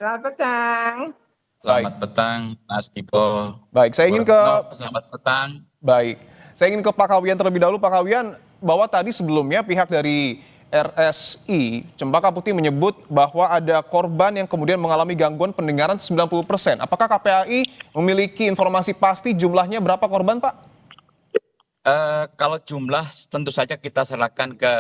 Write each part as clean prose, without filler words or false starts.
Selamat petang. Baik, Selamat petang, Mas Tipo. baik. Saya ingin ke Selamat petang. baik. Saya ingin ke Pak Kawian terlebih dahulu. Pak Kawian, bahwa tadi sebelumnya pihak dari RSI Cempaka Putih menyebut bahwa ada korban yang kemudian mengalami gangguan pendengaran 90%. Apakah KPAI memiliki informasi pasti jumlahnya berapa korban, Pak? Kalau jumlah tentu saja kita serahkan ke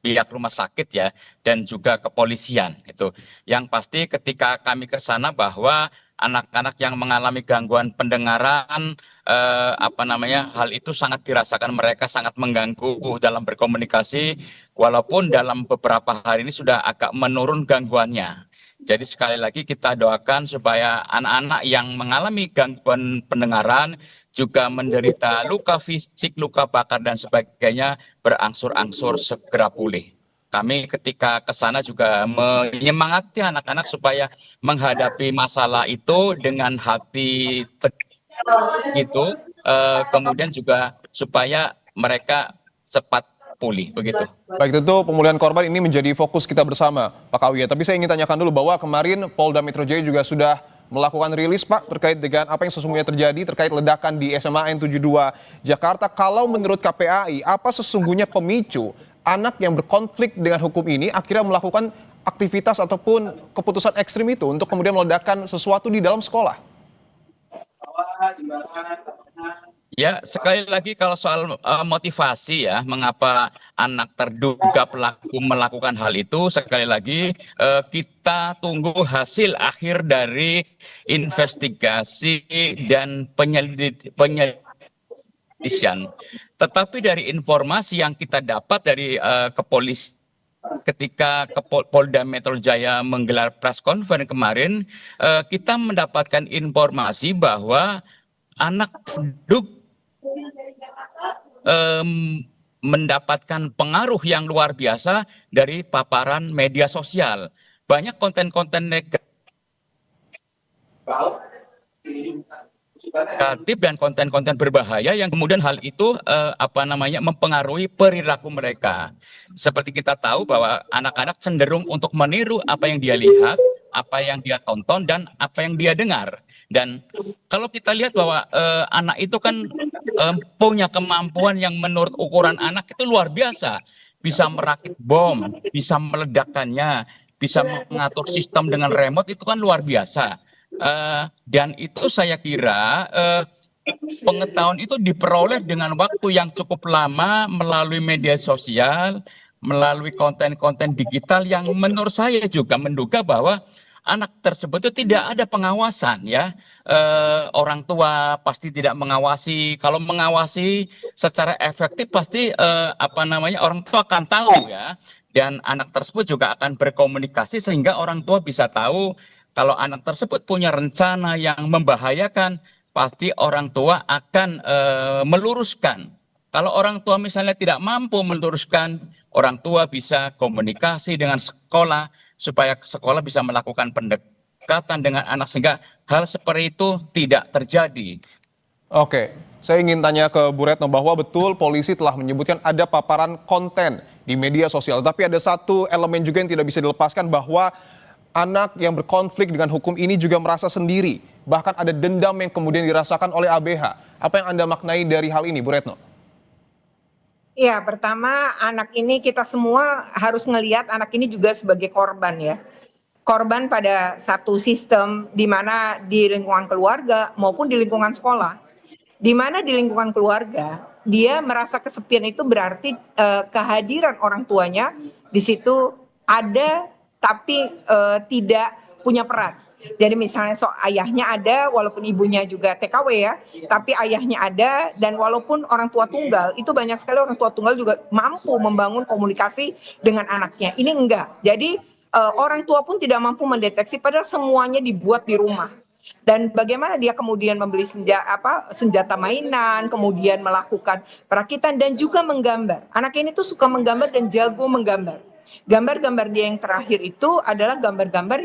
pihak rumah sakit ya, dan juga kepolisian itu. Yang pasti ketika kami ke sana bahwa anak-anak yang mengalami gangguan pendengaran, hal itu sangat dirasakan, mereka sangat mengganggu dalam berkomunikasi, walaupun dalam beberapa hari ini sudah agak menurun gangguannya. Jadi sekali lagi kita doakan supaya anak-anak yang mengalami gangguan pendengaran juga menderita luka fisik, luka bakar dan sebagainya berangsur-angsur segera pulih. Kami ketika ke sana juga menyemangati anak-anak supaya menghadapi masalah itu dengan hati gitu, kemudian juga supaya mereka cepat pulih begitu. Baik, tentu pemulihan korban ini menjadi fokus kita bersama, Pak Kawian. Tapi saya ingin tanyakan dulu bahwa kemarin Polda Metro Jaya juga sudah melakukan rilis, Pak, terkait dengan apa yang sesungguhnya terjadi terkait ledakan di SMA N72 Jakarta. Kalau menurut KPAI, apa sesungguhnya pemicu anak yang berkonflik dengan hukum ini akhirnya melakukan aktivitas ataupun keputusan ekstrim itu untuk kemudian meledakkan sesuatu di dalam sekolah? Ya, sekali lagi kalau soal motivasi ya, mengapa anak terduga pelaku melakukan hal itu, sekali lagi kita tunggu hasil akhir dari investigasi dan penyelidikan. Tetapi dari informasi yang kita dapat dari kepolisian ketika Polda Metro Jaya menggelar press conference kemarin, kita mendapatkan informasi bahwa anak terduga mendapatkan pengaruh yang luar biasa dari paparan media sosial. Banyak konten-konten negatif dan konten-konten berbahaya yang kemudian hal itu mempengaruhi perilaku mereka. Seperti kita tahu bahwa anak-anak cenderung untuk meniru apa yang dia lihat, apa yang dia tonton, dan apa yang dia dengar. Dan kalau kita lihat bahwa anak itu kan punya kemampuan yang menurut ukuran anak itu luar biasa. Bisa merakit bom, bisa meledakkannya, bisa mengatur sistem dengan remote, itu kan luar biasa. Dan itu saya kira pengetahuan itu diperoleh dengan waktu yang cukup lama melalui media sosial, melalui konten-konten digital yang menurut saya juga menduga bahwa anak tersebut itu tidak ada pengawasan ya. Orang tua pasti tidak mengawasi. Kalau mengawasi secara efektif pasti orang tua akan tahu ya. Dan anak tersebut juga akan berkomunikasi sehingga orang tua bisa tahu kalau anak tersebut punya rencana yang membahayakan, pasti orang tua akan meluruskan. Kalau orang tua misalnya tidak mampu meluruskan, orang tua bisa komunikasi dengan sekolah supaya sekolah bisa melakukan pendekatan dengan anak sehingga hal seperti itu tidak terjadi. Oke, saya ingin tanya ke Bu Retno bahwa betul polisi telah menyebutkan ada paparan konten di media sosial. Tapi ada satu elemen juga yang tidak bisa dilepaskan bahwa anak yang berkonflik dengan hukum ini juga merasa sendiri. Bahkan ada dendam yang kemudian dirasakan oleh ABH. Apa yang Anda maknai dari hal ini, Bu Retno? Ya, pertama anak ini kita semua harus ngelihat anak ini juga sebagai korban ya. Korban pada satu sistem di mana di lingkungan keluarga maupun di lingkungan sekolah. Di mana di lingkungan keluarga dia merasa kesepian itu berarti kehadiran orang tuanya di situ ada tapi tidak punya peran. Jadi misalnya ayahnya ada walaupun ibunya juga TKW ya, tapi ayahnya ada dan walaupun orang tua tunggal, itu banyak sekali orang tua tunggal juga mampu membangun komunikasi dengan anaknya. Ini enggak. Jadi orang tua pun tidak mampu mendeteksi padahal semuanya dibuat di rumah. Dan bagaimana dia kemudian membeli senjata mainan, kemudian melakukan perakitan dan juga menggambar. Anak ini tuh suka menggambar dan jago menggambar. Gambar-gambar dia yang terakhir itu adalah gambar-gambar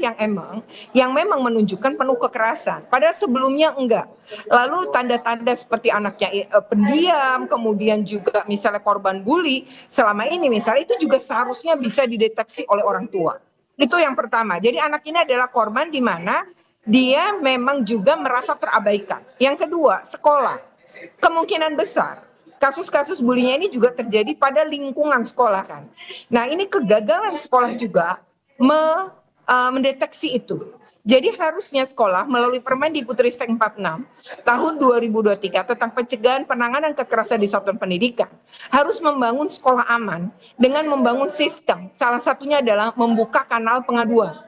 yang memang menunjukkan penuh kekerasan. Padahal sebelumnya enggak. Lalu tanda-tanda seperti anaknya pendiam, kemudian juga misalnya korban bully, selama ini misalnya itu juga seharusnya bisa dideteksi oleh orang tua. Itu yang pertama. Jadi anak ini adalah korban di mana dia memang juga merasa terabaikan. Yang kedua, sekolah. Kemungkinan besar kasus-kasus bullying ini juga terjadi pada lingkungan sekolah kan. Nah, ini kegagalan sekolah juga mendeteksi itu. Jadi harusnya sekolah melalui Permendikbudristek 46 tahun 2023 tentang pencegahan penanganan kekerasan di satuan pendidikan harus membangun sekolah aman dengan membangun sistem. Salah satunya adalah membuka kanal pengaduan.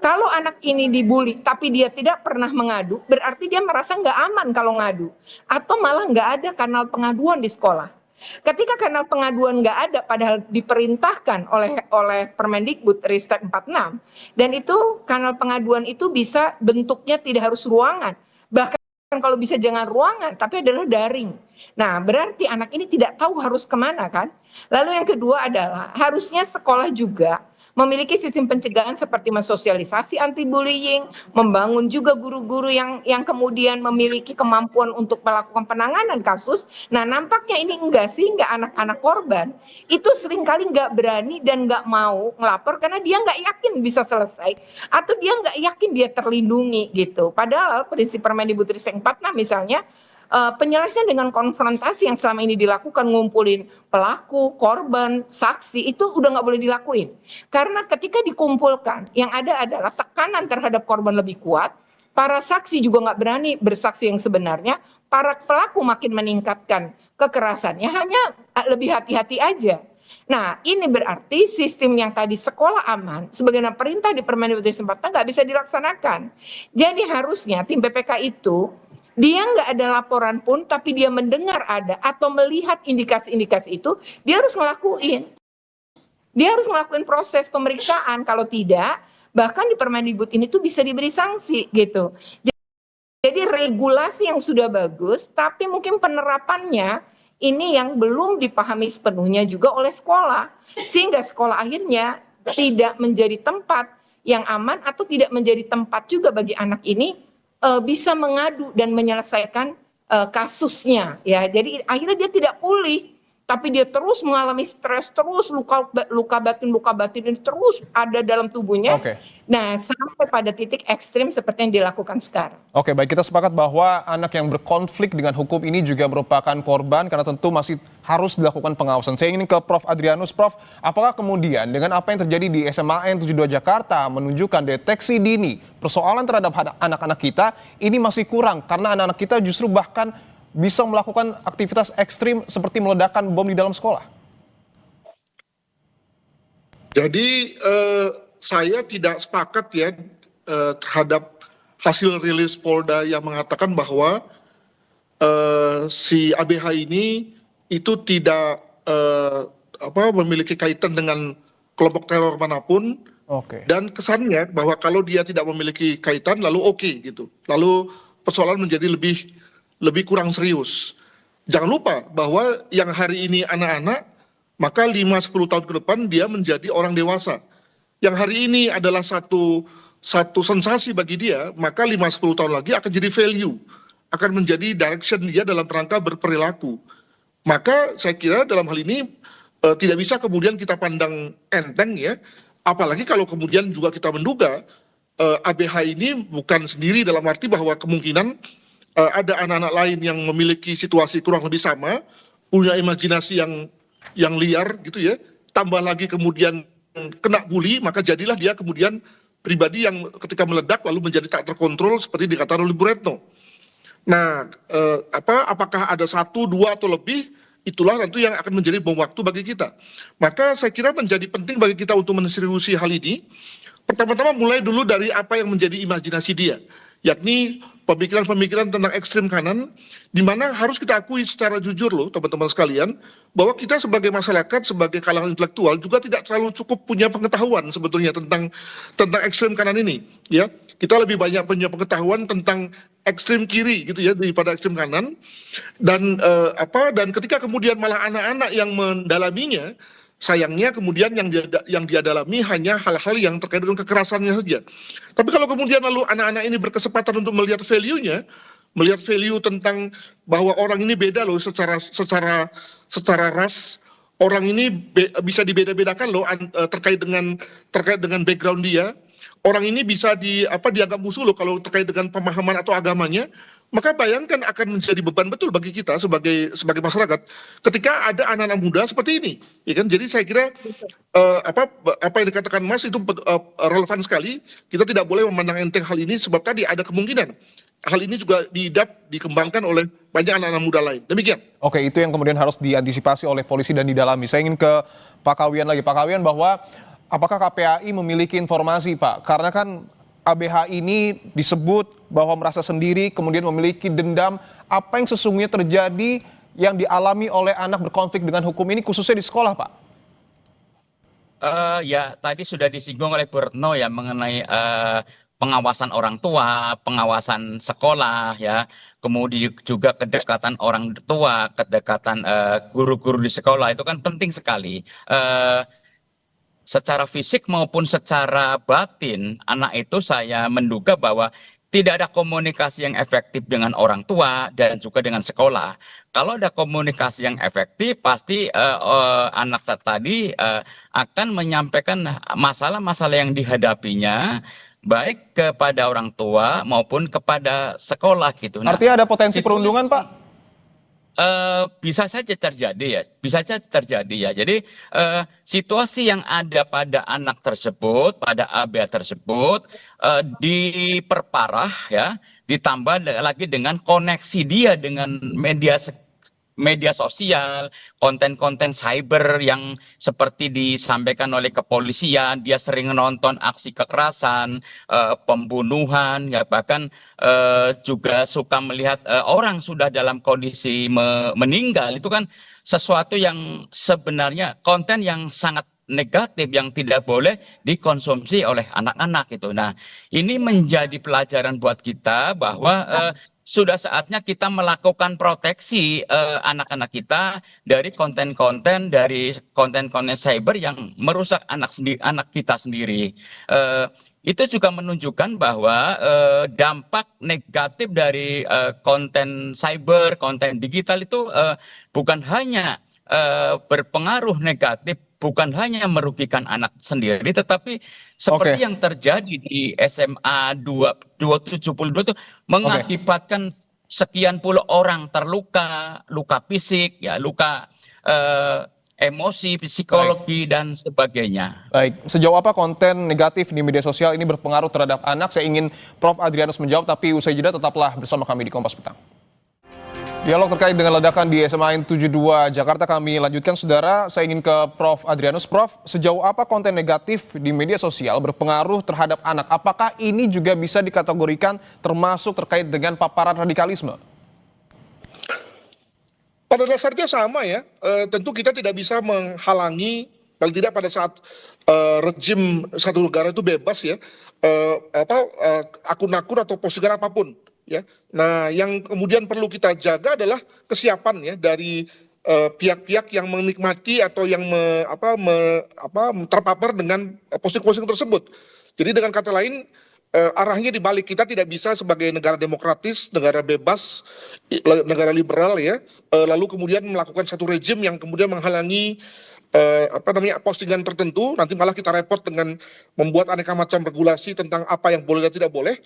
Kalau anak ini dibully tapi dia tidak pernah mengadu, berarti dia merasa nggak aman kalau ngadu. Atau malah nggak ada kanal pengaduan di sekolah. Ketika kanal pengaduan nggak ada, padahal diperintahkan oleh Permendikbudristek 46, dan itu kanal pengaduan itu bisa bentuknya tidak harus ruangan, bahkan kalau bisa jangan ruangan, tapi adalah daring. Nah, berarti anak ini tidak tahu harus kemana kan? Lalu yang kedua adalah harusnya sekolah juga memiliki sistem pencegahan seperti mensosialisasi anti bullying, membangun juga guru-guru yang kemudian memiliki kemampuan untuk melakukan penanganan kasus. Nah, nampaknya ini enggak, sehingga anak-anak korban itu seringkali nggak berani dan nggak mau ngelapor karena dia nggak yakin bisa selesai atau dia nggak yakin dia terlindungi gitu. Padahal prinsip Permendikbudristek 46 misalnya, penyelesaian dengan konfrontasi yang selama ini dilakukan, ngumpulin pelaku, korban, saksi, itu udah nggak boleh dilakuin. Karena ketika dikumpulkan, yang ada adalah tekanan terhadap korban lebih kuat, para saksi juga nggak berani bersaksi yang sebenarnya, para pelaku makin meningkatkan kekerasannya, hanya lebih hati-hati aja. Nah, ini berarti sistem yang tadi sekolah aman, sebagaimana perintah di Permendikbudristek 46 nggak bisa dilaksanakan. Jadi harusnya tim PPK itu, dia nggak ada laporan pun, tapi dia mendengar ada atau melihat indikasi-indikasi itu, dia harus ngelakuin. Dia harus ngelakuin proses pemeriksaan. Kalau tidak, bahkan di Permendikbud ini tuh bisa diberi sanksi gitu. Jadi regulasi yang sudah bagus, tapi mungkin penerapannya ini yang belum dipahami sepenuhnya juga oleh sekolah. Sehingga sekolah akhirnya tidak menjadi tempat yang aman atau tidak menjadi tempat juga bagi anak ini bisa mengadu dan menyelesaikan kasusnya ya. Jadi akhirnya dia tidak pulih, tapi dia terus mengalami stres, terus luka batin ini terus ada dalam tubuhnya. Nah, sampai pada titik ekstrim seperti yang dilakukan sekarang. Oke, baik, kita sepakat bahwa anak yang berkonflik dengan hukum ini juga merupakan korban karena tentu masih harus dilakukan pengawasan. Saya ingin ke Prof. Adrianus. Prof, apakah kemudian dengan apa yang terjadi di SMA N 72 Jakarta menunjukkan deteksi dini persoalan terhadap anak-anak kita ini masih kurang karena anak-anak kita justru bahkan bisa melakukan aktivitas ekstrim seperti meledakkan bom di dalam sekolah? Jadi saya tidak sepakat ya terhadap hasil rilis Polda yang mengatakan bahwa si ABH ini itu tidak memiliki kaitan dengan kelompok teror manapun. Dan kesannya bahwa kalau dia tidak memiliki kaitan lalu oke gitu, lalu persoalan menjadi lebih kurang serius. Jangan lupa bahwa yang hari ini anak-anak, maka 5-10 tahun ke depan dia menjadi orang dewasa. Yang hari ini adalah satu sensasi bagi dia, maka 5-10 tahun lagi akan jadi value, akan menjadi direction dia dalam rangka berperilaku. Maka saya kira dalam hal ini tidak bisa kemudian kita pandang enteng ya, apalagi kalau kemudian juga kita menduga ABH ini bukan sendiri dalam arti bahwa kemungkinan ada anak-anak lain yang memiliki situasi kurang lebih sama, punya imajinasi yang liar gitu ya, tambah lagi kemudian kena bully, maka jadilah dia kemudian pribadi yang ketika meledak lalu menjadi tak terkontrol seperti dikatakan oleh Bu Retno. Nah, apakah ada 1, 2 atau lebih, itulah nanti yang akan menjadi bom waktu bagi kita. Maka saya kira menjadi penting bagi kita untuk menseriusi hal ini. Pertama-tama mulai dulu dari apa yang menjadi imajinasi dia, yakni pemikiran-pemikiran tentang ekstrem kanan, di mana harus kita akui secara jujur loh teman-teman sekalian, bahwa kita sebagai masyarakat, sebagai kalangan intelektual juga tidak terlalu cukup punya pengetahuan sebetulnya tentang ekstrem kanan ini. Ya, kita lebih banyak punya pengetahuan tentang ekstrem kiri gitu ya daripada ekstrem kanan. Dan ketika kemudian malah anak-anak yang mendalaminya, sayangnya kemudian yang dia dalami hanya hal-hal yang terkait dengan kekerasannya saja. Tapi kalau kemudian lalu anak-anak ini berkesempatan untuk melihat value-nya, melihat value tentang bahwa orang ini beda loh secara ras, orang ini bisa dibeda-bedakan loh terkait dengan background dia. Orang ini bisa dianggap musuh loh kalau terkait dengan pemahaman atau agamanya. Maka bayangkan akan menjadi beban betul bagi kita sebagai masyarakat ketika ada anak-anak muda seperti ini, ya kan? Jadi saya kira apa yang dikatakan Mas itu relevan sekali. Kita tidak boleh memandang enteng hal ini sebab tadi ada kemungkinan hal ini juga dikembangkan oleh banyak anak-anak muda lain. Demikian. Oke, itu yang kemudian harus diantisipasi oleh polisi dan didalami. Saya ingin ke Pak Kawian lagi. Pak Kawian, bahwa apakah KPAI memiliki informasi, Pak? Karena kan ABH ini disebut bahwa merasa sendiri, kemudian memiliki dendam. Apa yang sesungguhnya terjadi yang dialami oleh anak berkonflik dengan hukum ini, khususnya di sekolah, Pak? Ya, tadi sudah disinggung oleh Bu Retno ya mengenai pengawasan orang tua, pengawasan sekolah, ya, kemudian juga kedekatan orang tua, kedekatan guru-guru di sekolah itu kan penting sekali. Secara fisik maupun secara batin, anak itu saya menduga bahwa tidak ada komunikasi yang efektif dengan orang tua dan juga dengan sekolah. Kalau ada komunikasi yang efektif, pasti anak tadi akan menyampaikan masalah-masalah yang dihadapinya, baik kepada orang tua maupun kepada sekolah gitu. Artinya ada potensi perundungan, Pak? Bisa saja terjadi ya, bisa saja terjadi ya. Jadi situasi yang ada pada anak tersebut, pada ABH tersebut diperparah ya, ditambah lagi dengan koneksi dia dengan media sosial, konten-konten cyber yang seperti disampaikan oleh kepolisian, dia sering nonton aksi kekerasan, pembunuhan, ya bahkan juga suka melihat orang sudah dalam kondisi meninggal. Itu kan sesuatu yang sebenarnya konten yang sangat negatif yang tidak boleh dikonsumsi oleh anak-anak itu. Nah, ini menjadi pelajaran buat kita bahwa sudah saatnya kita melakukan proteksi anak-anak kita dari konten-konten cyber yang merusak anak kita sendiri. Itu juga menunjukkan bahwa dampak negatif dari konten cyber, konten digital itu bukan hanya berpengaruh negatif, bukan hanya merugikan anak sendiri, tetapi seperti yang terjadi di SMA 272 itu mengakibatkan sekian puluh orang terluka, luka fisik, ya, luka emosi, psikologi, dan sebagainya. Baik, sejauh apa konten negatif di media sosial ini berpengaruh terhadap anak? Saya ingin Prof. Adrianus menjawab, tapi usai jeda tetaplah bersama kami di Kompas Petang. Dialog terkait dengan ledakan di SMA 72 Jakarta kami lanjutkan, saudara. Saya ingin ke Prof. Adrianus. Prof, sejauh apa konten negatif di media sosial berpengaruh terhadap anak? Apakah ini juga bisa dikategorikan termasuk terkait dengan paparan radikalisme? Pada dasarnya sama ya. Tentu kita tidak bisa menghalangi, paling tidak pada saat rejim satu negara itu bebas ya, akun-akun atau postingan apapun. Ya, nah yang kemudian perlu kita jaga adalah kesiapan ya dari pihak-pihak yang menikmati atau yang terpapar dengan posting-posting tersebut. Jadi dengan kata lain arahnya dibalik, kita tidak bisa sebagai negara demokratis, negara bebas, negara liberal ya, lalu kemudian melakukan satu rejim yang kemudian menghalangi postingan tertentu, nanti malah kita repot dengan membuat aneka macam regulasi tentang apa yang boleh dan tidak boleh.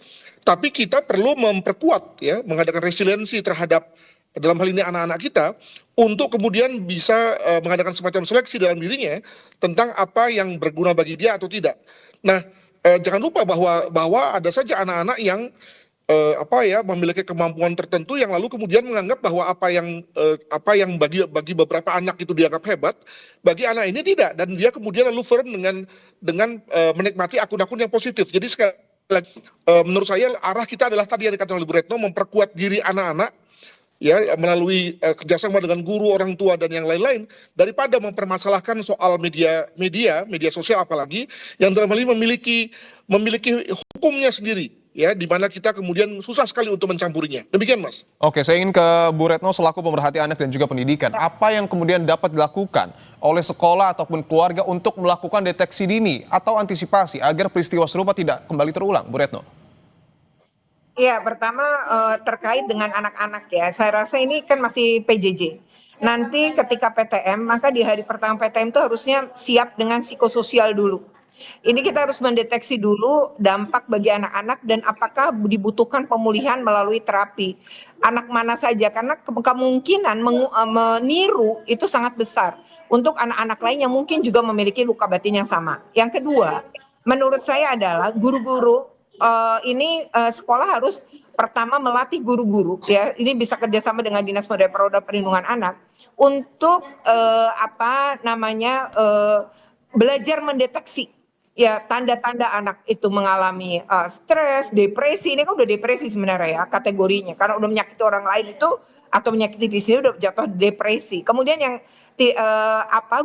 Tapi kita perlu memperkuat ya, mengadakan resiliensi terhadap dalam hal ini anak-anak kita untuk kemudian bisa mengadakan semacam seleksi dalam dirinya tentang apa yang berguna bagi dia atau tidak. Nah, jangan lupa bahwa ada saja anak-anak yang memiliki kemampuan tertentu yang lalu kemudian menganggap bahwa apa yang bagi beberapa anak itu dianggap hebat, bagi anak ini tidak, dan dia kemudian lalu firm dengan menikmati akun-akun yang positif. Jadi sekali lagi menurut saya arah kita adalah tadi yang dikatakan oleh Bu Retno, memperkuat diri anak-anak ya melalui kerjasama dengan guru, orang tua dan yang lain-lain, daripada mempermasalahkan soal media sosial apalagi yang dalam hal ini memiliki hukumnya sendiri. Ya, di mana kita kemudian susah sekali untuk mencampurinya. Demikian, Mas. Oke, saya ingin ke Bu Retno selaku pemerhati anak dan juga pendidikan. Apa yang kemudian dapat dilakukan oleh sekolah ataupun keluarga untuk melakukan deteksi dini atau antisipasi agar peristiwa serupa tidak kembali terulang, Bu Retno? Iya, pertama terkait dengan anak-anak ya, saya rasa ini kan masih PJJ. Nanti ketika PTM, maka di hari pertama PTM itu harusnya siap dengan psikososial dulu. Ini kita harus mendeteksi dulu dampak bagi anak-anak dan apakah dibutuhkan pemulihan melalui terapi. Anak mana saja, karena kemungkinan meniru itu sangat besar untuk anak-anak lain yang mungkin juga memiliki luka batin yang sama. Yang kedua, menurut saya adalah guru-guru sekolah harus pertama melatih guru-guru ya, ini bisa kerjasama dengan Dinas Pemberdayaan Pemuda Perlindungan Anak untuk belajar mendeteksi ya tanda-tanda anak itu mengalami stres, depresi. Ini kan udah depresi sebenarnya ya kategorinya, karena udah menyakiti orang lain itu atau menyakiti diri sendiri udah jatuh depresi. Kemudian yang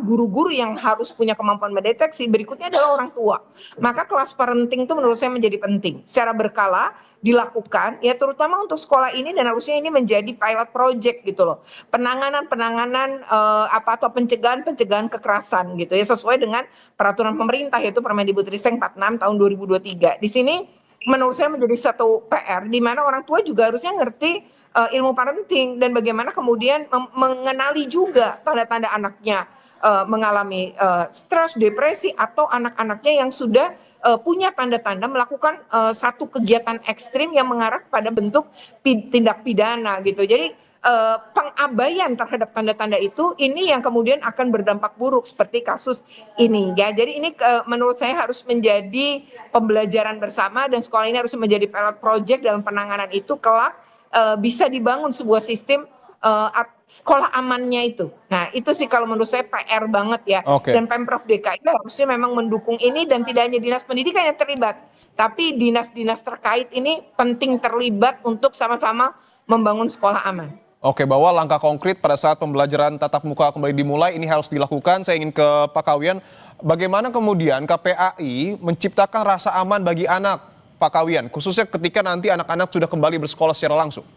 guru-guru yang harus punya kemampuan mendeteksi berikutnya adalah orang tua. Maka kelas parenting itu menurut saya menjadi penting secara berkala dilakukan ya, terutama untuk sekolah ini, dan harusnya ini menjadi pilot project gitu loh, penanganan atau pencegahan kekerasan gitu ya, sesuai dengan peraturan pemerintah yaitu Permendikbudristek 46 tahun 2023. Di sini menurut saya menjadi satu PR di mana orang tua juga harusnya ngerti ilmu parenting dan bagaimana kemudian mengenali juga tanda-tanda anaknya mengalami stres, depresi, atau anak-anaknya yang sudah punya tanda-tanda melakukan satu kegiatan ekstrim yang mengarah pada bentuk tindak pidana gitu. Jadi pengabaian terhadap tanda-tanda itu ini yang kemudian akan berdampak buruk seperti kasus ini ya. Jadi ini menurut saya harus menjadi pembelajaran bersama dan sekolah ini harus menjadi pilot project dalam penanganan itu kelak bisa dibangun sebuah sistem sekolah amannya itu. Nah itu sih kalau menurut saya PR banget ya. Dan Pemprov DKI harusnya memang mendukung ini, dan tidak hanya Dinas Pendidikan yang terlibat, tapi dinas-dinas terkait ini penting terlibat untuk sama-sama membangun sekolah aman. Oke, bahwa langkah konkret pada saat pembelajaran tatap muka kembali dimulai ini harus dilakukan. Saya ingin ke Pak Kawian, bagaimana kemudian KPAI menciptakan rasa aman bagi anak, Pak Kawian, khususnya ketika nanti anak-anak sudah kembali bersekolah secara langsung?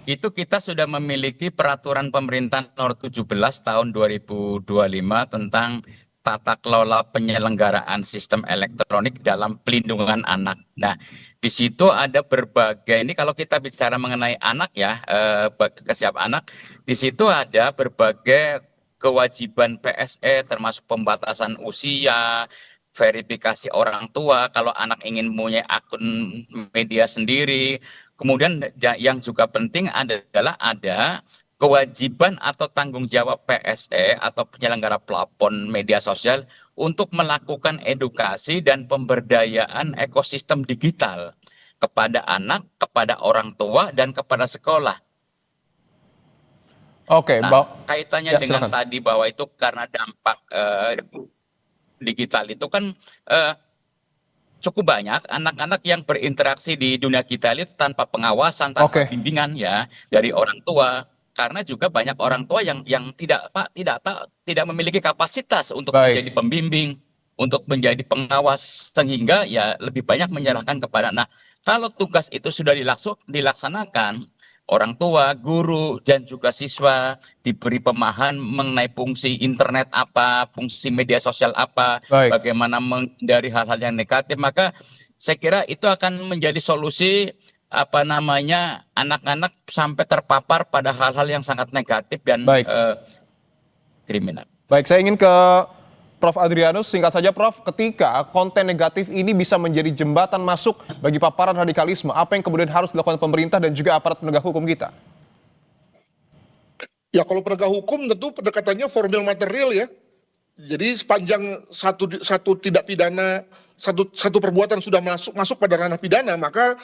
Itu kita sudah memiliki peraturan pemerintah nomor 17 tahun 2025 tentang tata kelola penyelenggaraan sistem elektronik dalam pelindungan anak. Nah, di situ ada berbagai, ini kalau kita bicara mengenai anak ya, kesiapan anak, di situ ada berbagai kewajiban PSE termasuk pembatasan usia, verifikasi orang tua kalau anak ingin punya akun media sendiri. Kemudian yang juga penting adalah ada kewajiban atau tanggung jawab PSE atau penyelenggara platform media sosial untuk melakukan edukasi dan pemberdayaan ekosistem digital kepada anak, kepada orang tua, dan kepada sekolah. Oke, kaitannya dengan silakan. Tadi bahwa itu karena dampak digital itu kan cukup banyak anak-anak yang berinteraksi di dunia digital itu tanpa pengawasan, tanpa bimbingan ya dari orang tua. Karena juga banyak orang tua yang tidak memiliki kapasitas untuk menjadi pembimbing, untuk menjadi pengawas, sehingga ya lebih banyak menyerahkan kepada. Nah, kalau tugas itu sudah dilaksanakan, orang tua, guru, dan juga siswa diberi pemahaman mengenai fungsi internet apa, fungsi media sosial apa, bagaimana menghindari hal-hal yang negatif, maka saya kira itu akan menjadi solusi anak-anak sampai terpapar pada hal-hal yang sangat negatif dan kriminal. Baik, saya ingin ke Prof. Adrianus, singkat saja Prof, ketika konten negatif ini bisa menjadi jembatan masuk bagi paparan radikalisme, apa yang kemudian harus dilakukan pemerintah dan juga aparat penegak hukum kita? Ya kalau penegak hukum tentu pendekatannya formil material ya. Jadi sepanjang satu tindak pidana, satu perbuatan sudah masuk pada ranah pidana, maka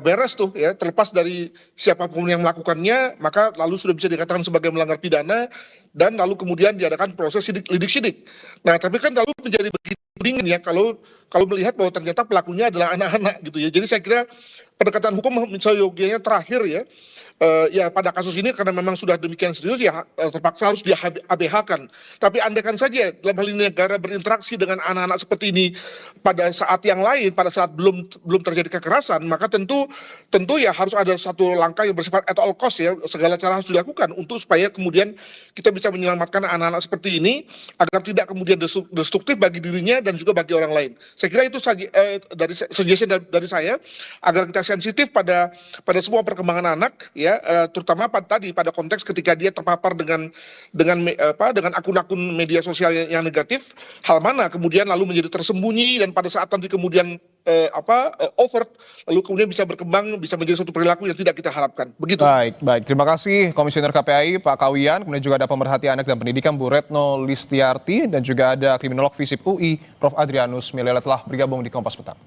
beres tuh ya, terlepas dari siapapun yang melakukannya, maka lalu sudah bisa dikatakan sebagai melanggar pidana, dan lalu kemudian diadakan proses lidik-sidik. Nah, tapi kan lalu menjadi begitu dingin ya kalau melihat bahwa ternyata pelakunya adalah anak-anak gitu ya. Jadi saya kira pendekatan hukum seyogianya terakhir ya. Ya pada kasus ini karena memang sudah demikian serius ya terpaksa harus di-ABH-kan. Tapi andaikan saja dalam hal ini negara berinteraksi dengan anak-anak seperti ini pada saat yang lain, pada saat belum terjadi kekerasan, maka tentu tentu ya harus ada satu langkah yang bersifat at all cost ya, segala cara harus dilakukan untuk supaya kemudian kita bisa menyelamatkan anak-anak seperti ini agar tidak kemudian destruktif bagi dirinya dan juga bagi orang lain. Saya kira itu saja dari suggestion dari saya, agar kita sensitif pada semua perkembangan anak ya, terutama pada konteks ketika dia terpapar dengan akun-akun media sosial yang negatif, hal mana kemudian lalu menjadi tersembunyi dan pada saat nanti kemudian overt lalu kemudian bisa berkembang, bisa menjadi suatu perilaku yang tidak kita harapkan. Begitu. Baik. Terima kasih Komisioner KPAI Pak Kawian, kemudian juga ada pemerhati anak dan pendidikan Bu Retno Listiarti, dan juga ada kriminolog FISIP UI Prof Adrianus Milela telah bergabung di Kompas Petang.